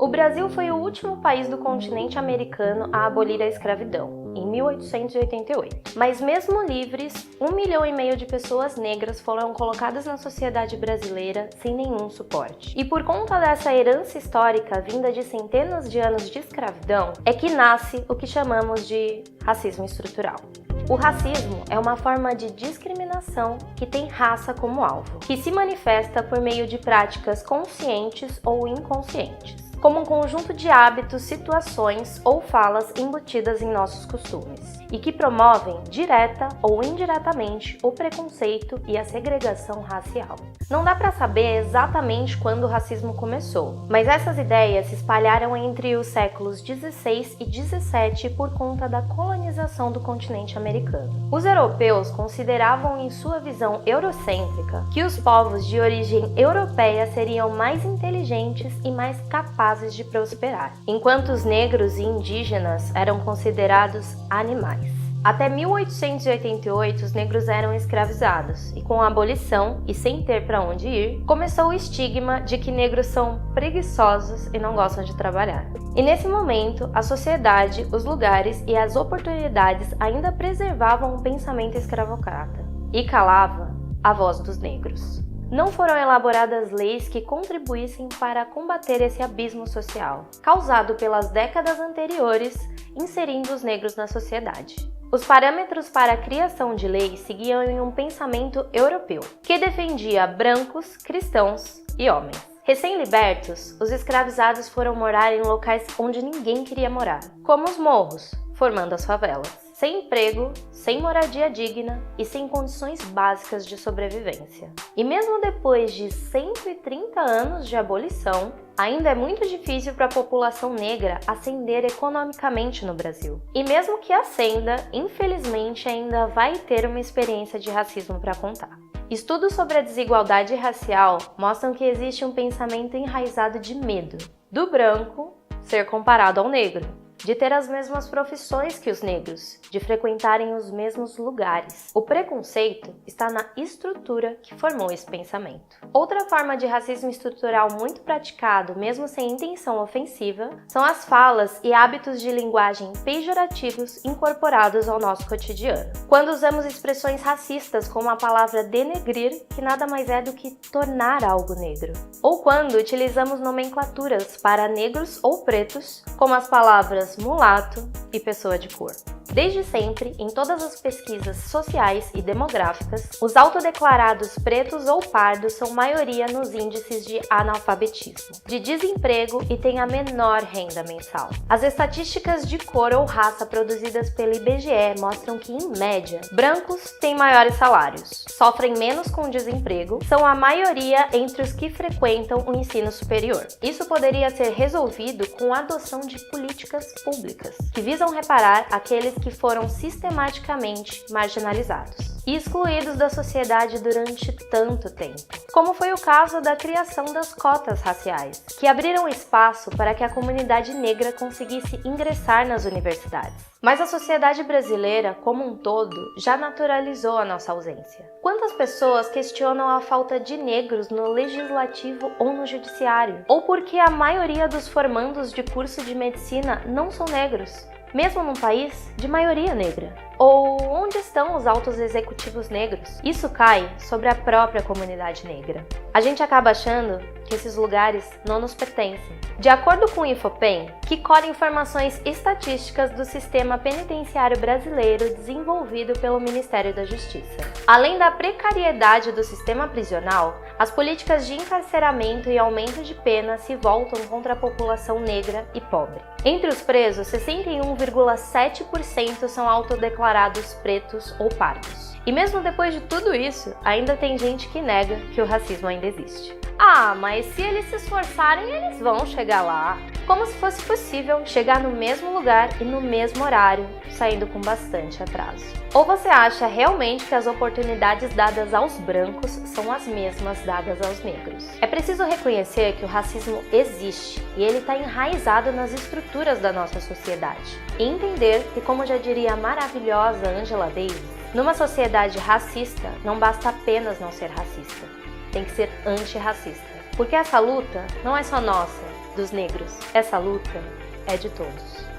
O Brasil foi o último país do continente americano a abolir a escravidão, em 1888. Mas mesmo livres, 1,5 milhão de pessoas negras foram colocadas na sociedade brasileira sem nenhum suporte. E por conta dessa herança histórica vinda de centenas de anos de escravidão, é que nasce o que chamamos de racismo estrutural. O racismo é uma forma de discriminação que tem raça como alvo, que se manifesta por meio de práticas conscientes ou inconscientes, como um conjunto de hábitos, situações ou falas embutidas em nossos costumes, e que promovem, direta ou indiretamente, o preconceito e a segregação racial. Não dá para saber exatamente quando o racismo começou, mas essas ideias se espalharam entre os séculos 16 e 17 por conta da colonização do continente americano. Os europeus consideravam em sua visão eurocêntrica que os povos de origem europeia seriam mais inteligentes e mais capazes de prosperar, enquanto os negros e indígenas eram considerados animais. Até 1888, os negros eram escravizados, e com a abolição, e sem ter para onde ir, começou o estigma de que negros são preguiçosos e não gostam de trabalhar. E nesse momento, a sociedade, os lugares e as oportunidades ainda preservavam o pensamento escravocrata, e calava a voz dos negros. Não foram elaboradas leis que contribuíssem para combater esse abismo social, causado pelas décadas anteriores, inserindo os negros na sociedade. Os parâmetros para a criação de leis seguiam em um pensamento europeu, que defendia brancos, cristãos e homens. Recém-libertos, os escravizados foram morar em locais onde ninguém queria morar, como os morros, formando as favelas. Sem emprego, sem moradia digna e sem condições básicas de sobrevivência. E mesmo depois de 130 anos de abolição, ainda é muito difícil para a população negra ascender economicamente no Brasil. E mesmo que ascenda, infelizmente ainda vai ter uma experiência de racismo para contar. Estudos sobre a desigualdade racial mostram que existe um pensamento enraizado de medo do branco ser comparado ao negro, de ter as mesmas profissões que os negros, de frequentarem os mesmos lugares. O preconceito está na estrutura que formou esse pensamento. Outra forma de racismo estrutural muito praticado, mesmo sem intenção ofensiva, são as falas e hábitos de linguagem pejorativos incorporados ao nosso cotidiano. Quando usamos expressões racistas como a palavra denegrir, que nada mais é do que tornar algo negro. Ou quando utilizamos nomenclaturas para negros ou pretos, como as palavras mulato e pessoa de cor. Desde sempre, em todas as pesquisas sociais e demográficas, os autodeclarados pretos ou pardos são maioria nos índices de analfabetismo, de desemprego e têm a menor renda mensal. As estatísticas de cor ou raça produzidas pelo IBGE mostram que, em média, brancos têm maiores salários, sofrem menos com desemprego, são a maioria entre os que frequentam o ensino superior. Isso poderia ser resolvido com a adoção de políticas públicas, que visam reparar aqueles que foram sistematicamente marginalizados e excluídos da sociedade durante tanto tempo, como foi o caso da criação das cotas raciais, que abriram espaço para que a comunidade negra conseguisse ingressar nas universidades. Mas a sociedade brasileira, como um todo, já naturalizou a nossa ausência. Quantas pessoas questionam a falta de negros no legislativo ou no judiciário? Ou porque a maioria dos formandos de curso de medicina não são negros, mesmo num país de maioria negra? Ou onde estão os altos executivos negros? Isso cai sobre a própria comunidade negra. A gente acaba achando que esses lugares não nos pertencem. De acordo com o Infopem, que colhe informações estatísticas do sistema penitenciário brasileiro desenvolvido pelo Ministério da Justiça. Além da precariedade do sistema prisional, as políticas de encarceramento e aumento de pena se voltam contra a população negra e pobre. Entre os presos, 61,7% são autodeclarados pretos ou pardos. E mesmo depois de tudo isso, ainda tem gente que nega que o racismo ainda existe. Ah, mas se eles se esforçarem, eles vão chegar lá. Como se fosse possível chegar no mesmo lugar e no mesmo horário, saindo com bastante atraso. Ou você acha realmente que as oportunidades dadas aos brancos são as mesmas dadas aos negros? É preciso reconhecer que o racismo existe e ele está enraizado nas estruturas da nossa sociedade. E entender que, como já diria a maravilhosa Angela Davis, numa sociedade racista, não basta apenas não ser racista, tem que ser antirracista. Porque essa luta não é só nossa, dos negros. Essa luta é de todos.